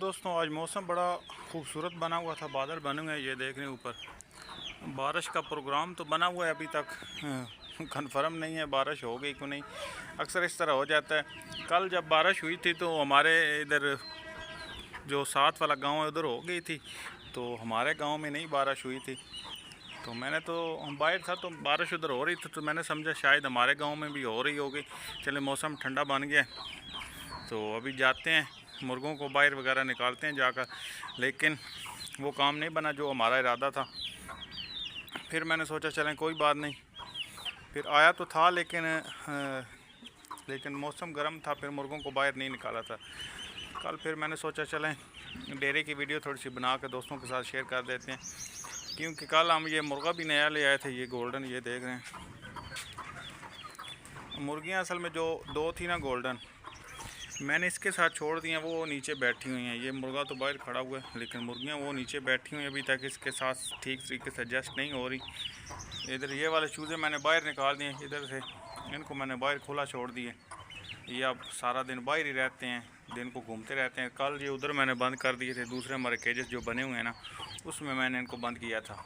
दोस्तों आज मौसम बड़ा खूबसूरत बना हुआ था, बादल बने हुए हैं। ये देख रहे हैं ऊपर बारिश का प्रोग्राम तो बना हुआ है, अभी तक कंफर्म नहीं है बारिश हो गई क्यों नहीं। अक्सर इस तरह हो जाता है। कल जब बारिश हुई थी तो हमारे इधर जो साथ वाला गांव है उधर हो गई थी, तो हमारे गांव में नहीं बारिश हुई थी। तो मैंने तो बाहर था तो बारिश उधर हो रही थी, तो मैंने समझा शायद हमारे गाँव में भी हो रही होगी। चले मौसम ठंडा बन गया तो अभी जाते हैं, मुर्गों को बाहर वगैरह निकालते हैं जाकर। लेकिन वो काम नहीं बना जो हमारा इरादा था। फिर मैंने सोचा चलें कोई बात नहीं, फिर आया तो था लेकिन मौसम गर्म था, फिर मुर्गों को बाहर नहीं निकाला था कल। फिर मैंने सोचा चलें डेरे की वीडियो थोड़ी सी बना कर दोस्तों के साथ शेयर कर देते हैं, क्योंकि कल हम ये मुर्गा भी नया ले आए थे, ये गोल्डन, ये देख रहे हैं। मुर्गियाँ असल में जो दो थी ना गोल्डन, मैंने इसके साथ छोड़ दी हैं, वो नीचे बैठी हुई हैं। ये मुर्गा तो बाहर खड़ा हुआ है लेकिन मुर्गियाँ वो नीचे बैठी हुई हैं, अभी तक इसके साथ ठीक तरीके से एडजस्ट नहीं हो रही। इधर ये वाले चूज़े मैंने बाहर निकाल दिए, इधर से इनको मैंने बाहर खुला छोड़ दिए। ये अब सारा दिन बाहर ही रहते हैं, दिन को घूमते रहते हैं। कल ये उधर मैंने बंद कर दिए थे, दूसरे हमारे केजेस जो बने हुए हैं ना, उसमें मैंने इनको बंद किया था।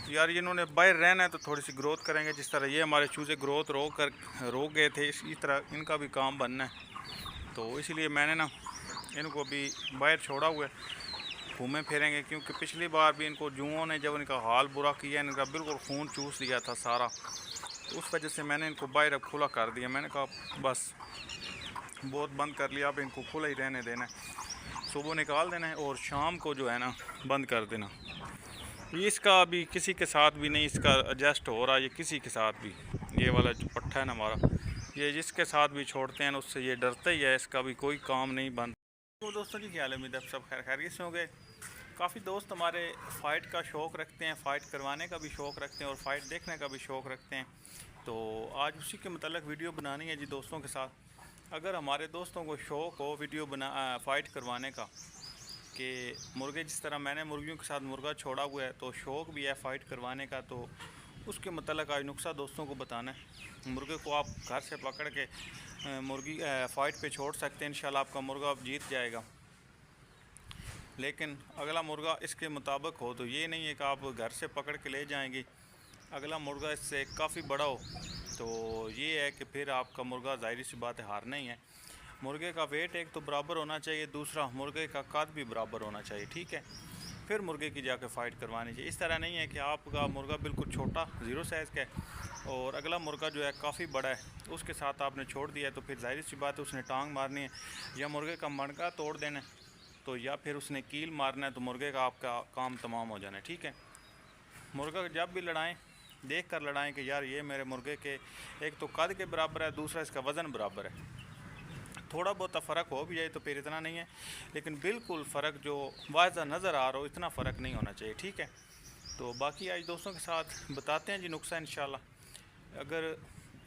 यार ये इन्होंने बाहर रहना है तो थोड़ी सी ग्रोथ करेंगे। जिस तरह ये हमारे चूज़े ग्रोथ रोक गए थे, इसी तरह इनका भी काम बनना है। तो इसलिए मैंने ना इनको भी बाहर छोड़ा हुआ है, घूमे फिरेंगे। क्योंकि पिछली बार भी इनको जुओं ने जब इनका हाल बुरा किया, इनका बिल्कुल खून चूस दिया था सारा, तो उस वजह से मैंने इनको बाहर अब खुला कर दिया। मैंने कहा बस बहुत बंद कर लिया, अब इनको खुला ही रहने देना है। सुबह निकाल देना है और शाम को जो है ना बंद कर देना। इसका अभी किसी के साथ भी नहीं इसका एडजस्ट हो रहा, ये किसी के साथ भी। ये वाला जो पट्टा है ना हमारा, ये जिसके साथ भी छोड़ते हैं उससे ये डरता ही है, इसका भी कोई काम नहीं बन। तो दोस्तों की ख्याल है, उम्मीद है सब खैरियत से होंगे। काफ़ी दोस्त हमारे फ़ाइट का शौक़ रखते हैं, फ़ाइट करवाने का भी शौक़ रखते हैं और फ़ाइट देखने का भी शौक़ रखते हैं। तो आज उसी के मतलब वीडियो बनानी है जी दोस्तों के साथ। अगर हमारे दोस्तों को शौक़ हो वीडियो फ़ाइट करवाने का, कि मुर्गे जिस तरह मैंने मुर्गियों के साथ मुर्गा छोड़ा हुआ है, तो शौक़ भी है फ़ाइट करवाने का, तो उसके मतलब आज नुस्खा दोस्तों को बताना है। मुर्गे को आप घर से पकड़ के मुर्गी फ़ाइट पे छोड़ सकते हैं, इंशाल्लाह आपका मुर्गा जीत जाएगा। लेकिन अगला मुर्गा इसके मुताबिक हो, तो ये नहीं है कि आप घर से पकड़ के ले जाएंगे, अगला मुर्गा इससे काफ़ी बड़ा हो, तो ये है कि फिर आपका मुर्गा ज़ाहिर सी बात है हारना ही है। मुर्गे का वेट एक तो बराबर होना चाहिए, दूसरा मुर्गे का कद भी बराबर होना चाहिए, ठीक है। फिर मुर्गे की जाके फ़ाइट करवानी चाहिए। इस तरह नहीं है कि आपका मुर्गा बिल्कुल छोटा ज़ीरो साइज़ का है और अगला मुर्गा जो है काफ़ी बड़ा है, उसके साथ आपने छोड़ दिया है, तो फिर ज़ाहिर सी बात है उसने टांग मारनी है, या मुर्गे का मणका तोड़ देना है, तो या फिर उसने कील मारना है, तो मुर्गे का आपका काम तमाम हो जाना है, ठीक है। मुर्गा जब भी लड़ाएँ देख कर लड़ाएँ कि यार ये मेरे मुर्गे के एक तो कद के बराबर है, दूसरा इसका वज़न बराबर है। थोड़ा बहुत फ़र्क हो भी जाए तो फिर इतना नहीं है, लेकिन बिल्कुल फ़र्क जो वाज़ा नज़र आ रहा हो इतना फ़र्क नहीं होना चाहिए, ठीक है। तो बाकी आज दोस्तों के साथ बताते हैं जी नुस्खा इंशाल्लाह। अगर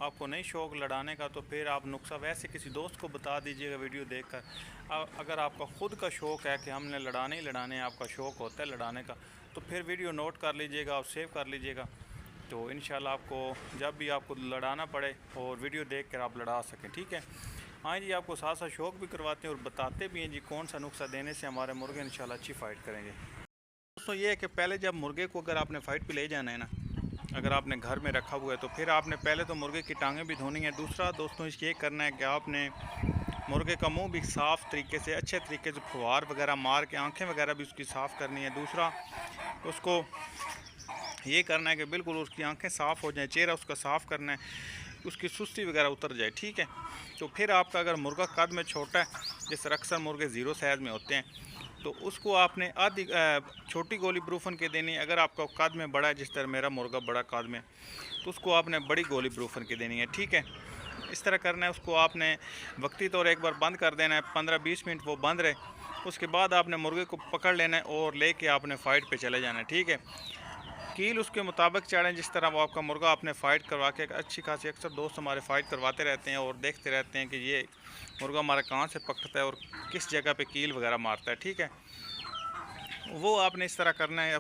आपको नहीं शौक़ लड़ाने का तो फिर आप नुस्खा वैसे किसी दोस्त को बता दीजिएगा वीडियो देखकर। अगर आपका ख़ुद का शौक़ है कि हमने लड़ाने ही लड़ाने, आपका शौक़ होता है लड़ाने का, तो फिर वीडियो नोट कर लीजिएगा और सेव कर लीजिएगा, तो इंशाल्लाह आपको जब भी आपको लड़ाना पड़े और वीडियो देख कर आप लड़ा सकें, ठीक है। हाँ जी, आपको साथ साथ शौक़ भी करवाते हैं और बताते भी हैं जी कौन सा नुस्खा देने से हमारे मुर्गे इंशाल्लाह अच्छी फ़ाइट करेंगे। दोस्तों ये है कि पहले जब मुर्गे को अगर आपने फ़ाइट पे ले जाना है ना, अगर आपने घर में रखा हुआ है, तो फिर आपने पहले तो मुर्गे की टांगें भी धोनी है। दूसरा दोस्तों ये करना है कि आपने मुर्गे का मुँह भी साफ़ तरीके से अच्छे तरीके से फुहार वगैरह मार के आँखें वगैरह भी उसकी साफ़ करनी है। दूसरा उसको ये करना है कि बिल्कुल उसकी आँखें साफ़ हो जाएँ, चेहरा उसका साफ़ करना है, उसकी सुस्ती वगैरह उतर जाए, ठीक है। तो फिर आपका अगर मुर्गा कद में छोटा है, जैसे अक्सर मुर्गे ज़ीरो साइज़ में होते हैं, तो उसको आपने आधी छोटी गोली ब्रूफन के देनी है। अगर आपका कद में बड़ा है, जिस तरह मेरा मुर्गा बड़ा कद में, तो उसको आपने बड़ी गोली ब्रूफन की देनी है, ठीक है। इस तरह करना है। उसको आपने वक्ती तौर एक बार बंद कर देना है, 15-20 मिनट वो बंद रहे, उसके बाद आपने मुर्गे को पकड़ लेना है और लेके आपने फ़ाइट पे चले जाना है, ठीक है। कील उसके मुताबिक चढ़ें जिस तरह वो आपका मुर्गा आपने फ़ाइट करवा के अच्छी खासी, अक्सर दोस्त हमारे फ़ाइट करवाते रहते हैं और देखते रहते हैं कि ये मुर्गा हमारा कहाँ से पकड़ता है और किस जगह पे कील वगैरह मारता है, ठीक है। वो आपने इस तरह करना है,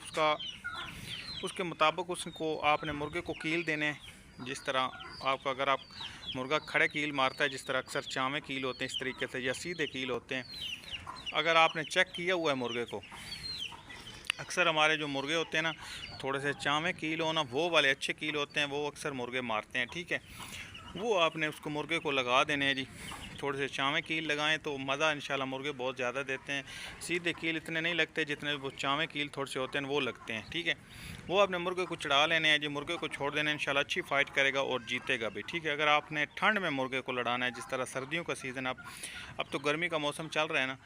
उसके मुताबिक उसको आपने मुर्गे को कील देने हैं। जिस तरह आपका अगर आप मुर्गा खड़े कील मारता है, जिस तरह अक्सर चावे कील होते हैं इस तरीके से, या सीधे कील होते हैं। अगर आपने चेक किया हुआ है मुर्गे को, अक्सर हमारे जो मुर्गे होते हैं ना, थोड़े से चावे कील हो ना, वो वाले अच्छे कील होते हैं, वो अक्सर मुर्गे मारते हैं। ठीक है, वो आपने उसको मुर्गे को लगा देने हैं जी। थोड़े से चावे कील लगाएं तो मज़ा इंशाल्लाह मुर्गे बहुत ज़्यादा देते हैं। सीधे कील इतने नहीं लगते जितने वो चावे कील थोड़े से होते हैं वो लगते हैं। ठीक है, वो आपने मुर्गे को चढ़ा लेने हैं जी, मुर्गे को छोड़ देने, इंशाल्लाह अच्छी फ़ाइट करेगा और जीतेगा भी। ठीक है, अगर आपने ठंड में मुर्गे को लड़ाना है, जिस तरह सर्दियों का सीज़न, अब तो गर्मी का मौसम चल रहा है ना,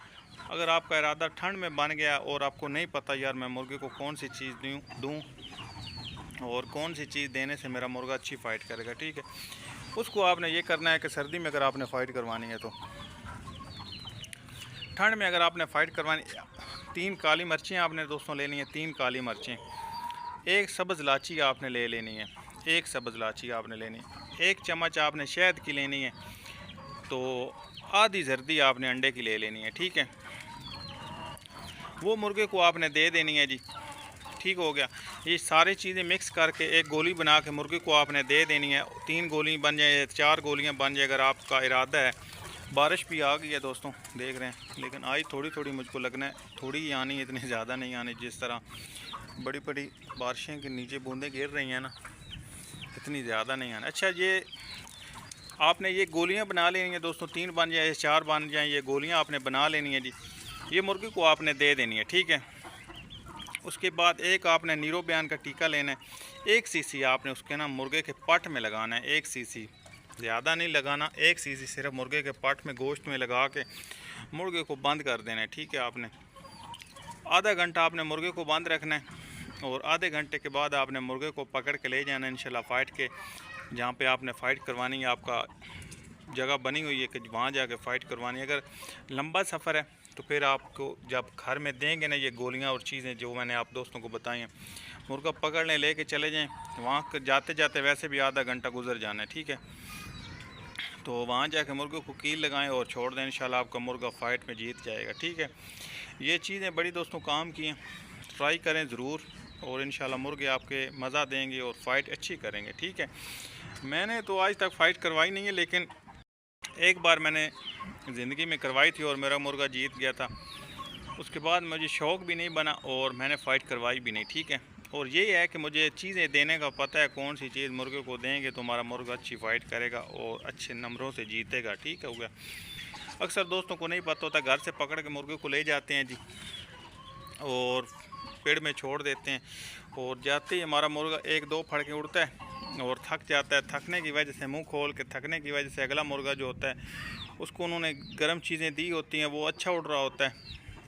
अगर आपका इरादा ठंड में बन गया और आपको नहीं पता यार मैं मुर्गे को कौन सी चीज़ दूँ और कौन सी चीज़ देने से मेरा मुर्गा अच्छी फ़ाइट करेगा, ठीक है, उसको आपने ये करना है कि सर्दी में अगर आपने फ़ाइट करवानी है तो, ठंड में अगर आपने फ़ाइट करवानी, 3 काली मिर्चें आपने दोस्तों लेनी है, 3 काली मिर्चें, 1 सब्ज़ इलायची आपने ले लेनी है, 1 सब्ज़ इलायची आपने लेनी है, 1 चम्मच आपने शहद की लेनी है, तो आधी जर्दी आपने अंडे की ले लेनी है। ठीक है, वो मुर्गे को आपने दे देनी है जी। ठीक हो गया, ये सारी चीज़ें मिक्स करके एक गोली बना के मुर्गे को आपने दे देनी है। 3 गोली बन जाए, 4 गोलियां बन जाए अगर आपका इरादा है। बारिश भी आ गई है दोस्तों, देख रहे हैं, लेकिन आई थोड़ी थोड़ी मुझको लगना है, थोड़ी ही आनी, इतनी ज़्यादा नहीं आनी। जिस तरह बड़ी बड़ी बारिशें के नीचे बूंदें गिर रही हैं ना, इतनी ज़्यादा नहीं आना। अच्छा, ये आपने ये गोलियाँ बना लेनी है दोस्तों, 3 बन जाए 4 बन जाए, ये गोलियाँ आपने बना लेनी है जी। ये मुर्गे को आपने दे देनी है। ठीक है, उसके बाद एक आपने नीरो बयान का टीका लेना है, 1 सीसी आपने उसके ना मुर्गे के पट में लगाना है, 1 सीसी, ज़्यादा नहीं लगाना, 1 सीसी सिर्फ मुर्गे के पट में, गोश्त में लगा के मुर्गे को बंद कर देना है। ठीक है, आपने आधा घंटा आपने मुर्गे को बंद रखना है और आधे घंटे के बाद आपने मुर्गे को पकड़ के ले जाना है इंशाल्लाह फ़ाइट के, जहाँ पे आपने फ़ाइट करवानी है, आपका जगह बनी हुई है कि वहाँ जाके फ़ाइट करवानी है। अगर लंबा सफ़र है तो फिर आपको जब घर में देंगे ना ये गोलियां और चीज़ें जो मैंने आप दोस्तों को बताई हैं, मुर्गा पकड़ने लेके चले जाएं, वहाँ जाते जाते वैसे भी आधा घंटा गुजर जाना है। ठीक है, तो वहाँ जाके मुर्गे को कील लगाएं और छोड़ दें, इंशाल्लाह आपका मुर्गा फ़ाइट में जीत जाएगा। ठीक है, ये चीज़ें बड़ी दोस्तों काम की हैं, ट्राई करें ज़रूर और इंशाल्लाह मुर्गे आपके मज़ा देंगे और फ़ाइट अच्छी करेंगे। ठीक है, मैंने तो आज तक फ़ाइट करवाई नहीं है, लेकिन एक बार मैंने ज़िंदगी में करवाई थी और मेरा मुर्गा जीत गया था। उसके बाद मुझे शौक़ भी नहीं बना और मैंने फ़ाइट करवाई भी नहीं। ठीक है, और ये है कि मुझे चीज़ें देने का पता है, कौन सी चीज़ मुर्गे को देंगे तो हमारा मुर्गा अच्छी फ़ाइट करेगा और अच्छे नंबरों से जीतेगा। ठीक हो गया, अक्सर दोस्तों को नहीं पता होता, घर से पकड़ के मुर्गे को ले जाते हैं जी और पेड़ में छोड़ देते हैं, और जाते ही हमारा मुर्गा 1-2 फड़के उड़ता है और थक जाता है। थकने की वजह से, मुंह खोल के थकने की वजह से, अगला मुर्गा जो होता है उसको उन्होंने गर्म चीज़ें दी होती हैं, वो अच्छा उड़ रहा होता है,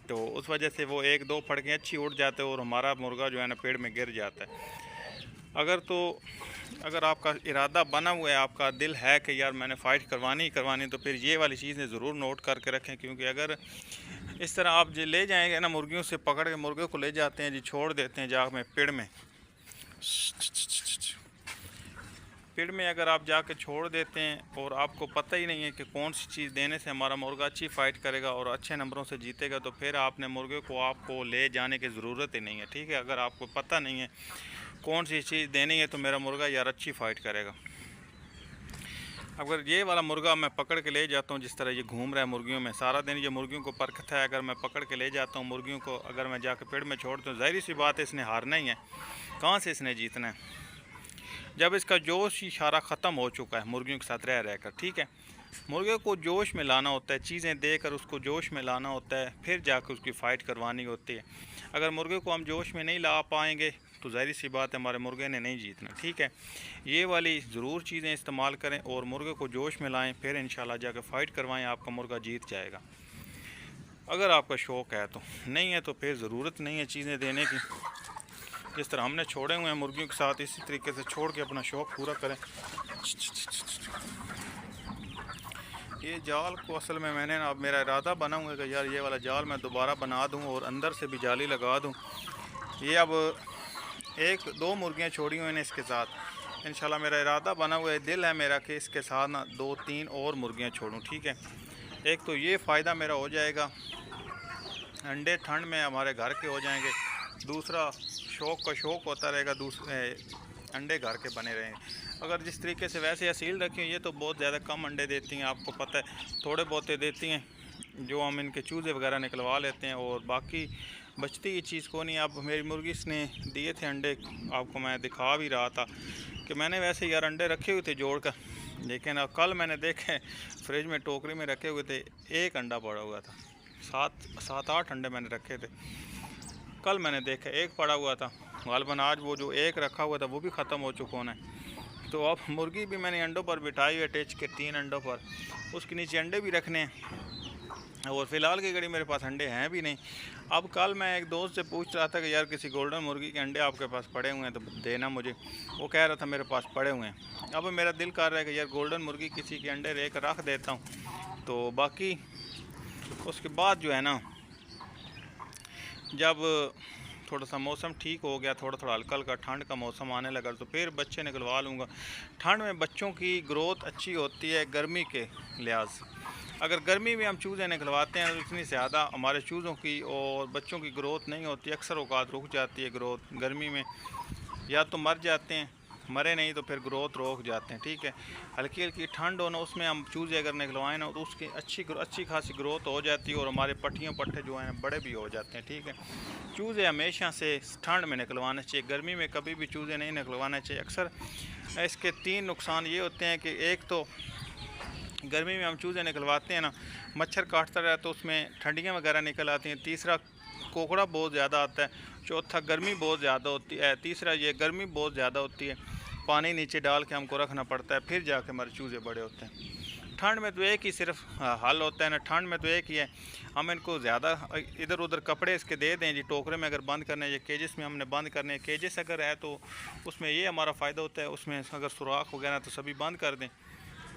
तो उस वजह से वो 1-2 फड़के अच्छी उड़ जाते हैं और हमारा मुर्गा जो है ना पेड़ में गिर जाता है। अगर आपका इरादा बना हुआ है, आपका दिल है कि यार मैंने फ़ाइट करवानी ही करवानी, तो फिर ये वाली चीज़ें ज़रूर नोट करके रखें, क्योंकि अगर इस तरह आप जो ले जाएंगे ना, मुर्गियों से पकड़ के मुर्गे को ले जाते हैं जी, छोड़ देते हैं जा में पेड़ में अगर आप जाके छोड़ देते हैं और आपको पता ही नहीं है कि कौन सी चीज़ देने से हमारा मुर्गा अच्छी फ़ाइट करेगा और अच्छे नंबरों से जीतेगा, तो फिर आपने मुर्गे को आपको ले जाने की ज़रूरत ही नहीं है। ठीक है, अगर आपको पता नहीं है कौन सी चीज़ देनी है तो मेरा मुर्गा यार अच्छी फ़ाइट करेगा। अगर ये वाला मुर्गा मैं पकड़ के ले जाता हूँ, जिस तरह ये घूम रहा है मुर्गियों में, सारा दिन ये मुर्गियों को परखता है, अगर मैं पकड़ के ले जाता हूँ मुर्गियों को, अगर मैं जाके पेड़ में छोड़ता हूँ, ज़ाहिर सी बात है इसने हारना ही है, कहाँ से इसने जीतना है, जब इसका जोश ही सारा ख़त्म हो चुका है मुर्गियों के साथ रह रहकर। ठीक है, मुर्गे को जोश में लाना होता है, चीज़ें देकर उसको जोश में लाना होता है, फिर जाकर उसकी फ़ाइट करवानी होती है। अगर मुर्गे को हम जोश में नहीं ला पाएंगे तो ज़ाहिर सी बात है हमारे मुर्गे ने नहीं जीतना। ठीक है, ये वाली ज़रूर चीज़ें इस्तेमाल करें और मुर्गे को जोश में लाएँ, फिर इंशाल्लाह जाकर फ़ाइट करवाएँ, आपका मुर्गा जीत जाएगा। अगर आपका शौक़ है तो, नहीं है तो फिर ज़रूरत नहीं है चीज़ें देने की। जिस तरह हमने छोड़े हुए हैं मुर्गियों के साथ, इसी तरीके से छोड़ के अपना शौक़ पूरा करें। ये जाल को असल में मैंने ना, अब मेरा इरादा बना हुआ है कि यार ये वाला जाल मैं दोबारा बना दूं और अंदर से भी जाली लगा दूं। ये अब 1-2 मुर्गियां छोड़ी हुई हैं इसके साथ, इंशाल्लाह मेरा इरादा बना हुआ है, दिल है मेरा कि इसके साथ ना 2-3 और मुर्गियां छोड़ूं। ठीक है, एक तो ये फ़ायदा मेरा हो जाएगा, अंडे ठंड में हमारे घर के हो जाएंगे, दूसरा शौक़ का शौक़ होता रहेगा, दूसरे अंडे घर के बने रहेंगे। अगर जिस तरीके से वैसे असील रखी हैं, ये तो बहुत ज़्यादा कम अंडे देती हैं, आपको पता है, थोड़े बहुत देती हैं जो हम इनके चूज़े वगैरह निकलवा लेते हैं, और बाकी बचती ये चीज़ को नहीं। अब मेरी मुर्गी ने दिए थे अंडे, आपको मैं दिखा भी रहा था कि मैंने वैसे यार अंडे रखे हुए थे जोड़ कर, लेकिन अब कल मैंने देखे फ्रिज में टोकरी में रखे हुए थे, एक अंडा पड़ा हुआ था। सात आठ अंडे मैंने रखे थे, कल मैंने देखा एक पड़ा हुआ था। गालबन आज वो जो एक रखा हुआ था वो भी ख़त्म हो चुका है। तो अब मुर्गी भी मैंने अंडों पर बिठाई हुई अटैच के 3 अंडों पर, उसके नीचे अंडे भी रखने हैं, और फ़िलहाल की घड़ी मेरे पास अंडे हैं भी नहीं। अब कल मैं एक दोस्त से पूछ रहा था कि यार किसी गोल्डन मुर्गी के अंडे आपके पास पड़े हुए हैं तो देना मुझे, वो कह रहा था मेरे पास पड़े हुए हैं। अब मेरा दिल कर रहा है कि यार गोल्डन मुर्गी किसी के अंडे लेकर रख देता हूँ। तो बाकी उसके बाद जो है ना, जब थोड़ा सा मौसम ठीक हो गया, थोड़ा हल्का हल्का ठंड का मौसम आने लगा, तो फिर बच्चे निकलवा लूँगा। ठंड में बच्चों की ग्रोथ अच्छी होती है गर्मी के लिहाज। अगर गर्मी में हम चूज़े निकलवाते हैं तो इतनी ज़्यादा हमारे चूज़ों की और बच्चों की ग्रोथ नहीं होती, अक्सर औकात रुक जाती है ग्रोथ गर्मी में, या तो मर जाते हैं, मरे नहीं तो फिर ग्रोथ रोक जाते हैं। ठीक है, हल्की हल्की ठंड हो ना, उसमें हम चूज़े अगर निकलवाएं ना तो उसकी अच्छी खासी ग्रोथ हो जाती है, और हमारे पट्टियों पट्टे जो हैं बड़े भी हो जाते हैं। ठीक है, चूज़े हमेशा से ठंड में निकलवाने चाहिए, गर्मी में कभी भी चूज़े नहीं निकलवाने चाहिए। अक्सर इसके 3 नुकसान ये होते हैं कि एक तो गर्मी में हम चूज़े निकलवाते हैं ना, मच्छर काटता रहता है, तो उसमें ठंडियाँ वगैरह निकल आती हैं। तीसरा, कोकड़ा बहुत ज़्यादा आता है। चौथा, गर्मी बहुत ज़्यादा होती है। तीसरा, ये गर्मी बहुत ज़्यादा होती है, पानी नीचे डाल के हमको रखना पड़ता है, फिर जाके हमारे चूज़े बड़े होते हैं। ठंड में तो एक ही सिर्फ हल होता है ना, ठंड में तो एक ही है, हम इनको ज़्यादा इधर उधर कपड़े इसके दे दें जी, टोकरे में अगर बंद करने हैं या केजेस में हमने बंद करने हैं। केजेस अगर है तो उसमें ये हमारा फ़ायदा होता है, उसमें अगर सुराख हो गया ना तो सभी बंद कर दें,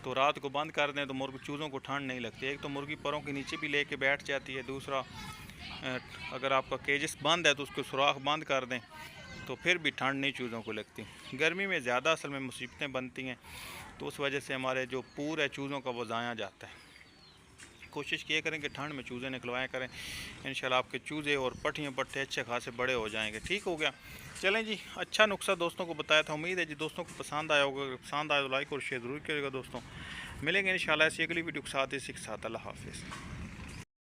तो रात को बंद कर दें तो मुर्गी चूज़ों को ठंड नहीं लगती। एक तो मुर्गी परों के नीचे भी लेके बैठ जाती है, दूसरा अगर आपका केजेस बंद है तो उसको सुराख बंद कर दें तो फिर भी ठंड नहीं चूज़ों को लगती। गर्मी में ज़्यादा असल में मुसीबतें बनती हैं, तो उस वजह से हमारे जो पूर है चूज़ों का वो ज़ाया जाता है। कोशिश किया करें कि ठंड में चूज़े निकलवाया करें, इंशाल्लाह आपके चूज़े और पट्टियाँ पट्टे अच्छे खासे बड़े हो जाएंगे। ठीक हो गया, चलें जी, अच्छा नुस्खा दोस्तों को बताया था, उम्मीद है जी दोस्तों को पसंद आया होगा। अगर पसंद आया तो लाइक और शेयर ज़रूर करिएगा दोस्तों। मिलेंगे इंशाल्लाह ऐसी अगली वीडियो के साथ, इसी के साथ। अल्लाह हाफिज़।